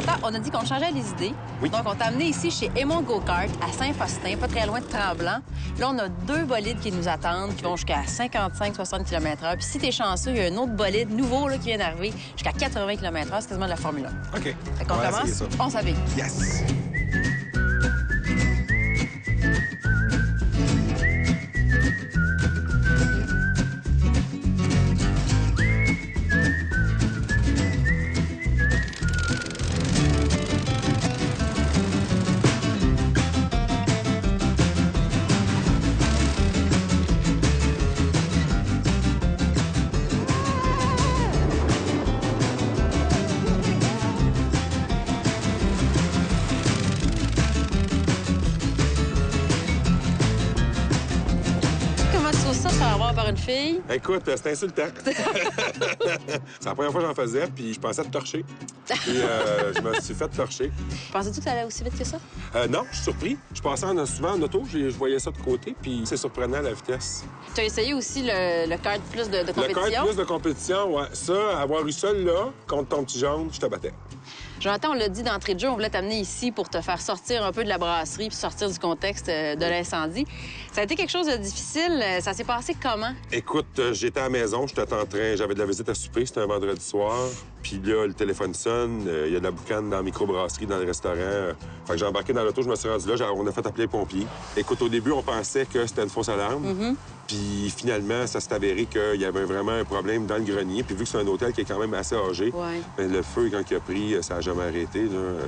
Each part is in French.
Jonathan, on a dit qu'on changeait les idées. Oui. Donc, on t'a amené ici chez Aimon Go-Kart à Saint-Faustin, pas très loin de Tremblant. Là, on a 2 bolides qui nous attendent, qui vont jusqu'à 55-60 km/h. Puis si t'es chanceux, il y a un autre bolide nouveau là, qui vient d'arriver jusqu'à 80 km/h. C'est quasiment de la Formule 1. OK. Fait qu'on commence, on s'habille. Yes! Ça, se faire avoir par une fille. Écoute, c'est insultant. C'est la première fois que j'en faisais, puis je pensais te torcher. Puis je me suis fait torcher. Pensais-tu que ça allait aussi vite que ça? Non, je suis surpris. Je passais souvent en auto, je voyais ça de côté, puis c'est surprenant la vitesse. Tu as essayé aussi le kart plus de compétition? Le kart plus de compétition, ouais. Ça, avoir eu ça là, contre ton petit jaune, je te battais. Jonathan, on l'a dit d'entrée de jeu, on voulait t'amener ici pour te faire sortir un peu de la brasserie puis sortir du contexte de l'incendie. Ça a été quelque chose de difficile. Ça s'est passé comment? Écoute, j'étais à la maison, j'étais en train, j'avais de la visite à souper, c'était un vendredi soir. Puis là, le téléphone sonne, il y a de la boucane dans la microbrasserie, dans le restaurant. Fait que j'ai embarqué dans l'auto, je me suis rendu là, on a fait appeler les pompiers. Écoute, au début, on pensait que c'était une fausse alarme. Puis finalement, ça s'est avéré qu'il y avait vraiment un problème dans le grenier. Puis vu que c'est un hôtel qui est quand même assez âgé, bien, le feu, quand il a pris, ça n'a jamais arrêté. Là.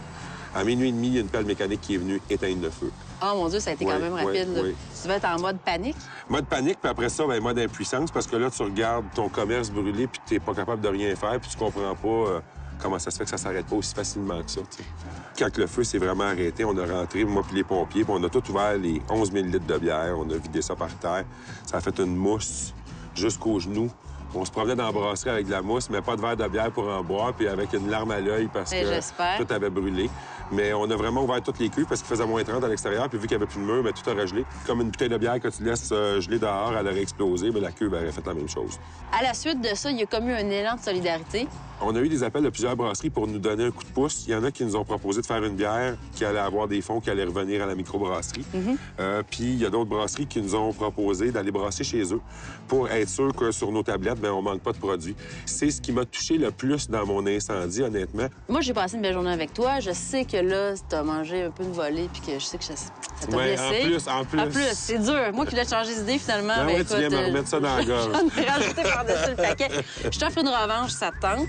À minuit et demi, il y a une pelle mécanique qui est venue éteindre le feu. Oh mon Dieu, ça a été quand même rapide. Oui. Tu devais être en mode panique? Mode panique, puis après ça, bien, mode impuissance, parce que là, tu regardes ton commerce brûler, puis tu n'es pas capable de rien faire, puis tu comprends pas comment ça se fait que ça s'arrête pas aussi facilement que ça. T'sais. Quand le feu s'est vraiment arrêté, on a rentré, moi puis les pompiers, puis on a tout ouvert les 11 000 litres de bière, on a vidé ça par terre. Ça a fait une mousse jusqu'aux genoux. On se promenait dans la brasserie avec de la mousse, mais pas de verre de bière pour en boire, puis avec une larme à l'œil parce que tout avait brûlé. Mais on a vraiment ouvert toutes les cuves parce qu'il faisait moins 30 à l'extérieur, puis vu qu'il n'y avait plus de mur, bien, tout aurait gelé. Comme une bouteille de bière que tu laisses geler dehors, elle aurait explosé, mais la cuve aurait fait la même chose. À la suite de ça, il y a comme eu un élan de solidarité. On a eu des appels de plusieurs brasseries pour nous donner un coup de pouce. Il y en a qui nous ont proposé de faire une bière qui allait avoir des fonds qui allaient revenir à la microbrasserie. Puis il y a d'autres brasseries qui nous ont proposé d'aller brasser chez eux pour être sûr que sur nos tablettes, bien, on manque pas de produits. C'est ce qui m'a touché le plus dans mon incendie, honnêtement. Moi, j'ai passé une belle journée avec toi. Je sais que là, tu as mangé un peu de volée puis que je sais que ça t'a blessé. En plus. En plus, c'est dur. Moi qui voulais changer d'idée, finalement, Ben oui, tu viens me remettre ça dans la gorge. J'en ai rajouté par-dessus le paquet. Je t'offre une revanche, ça te tente.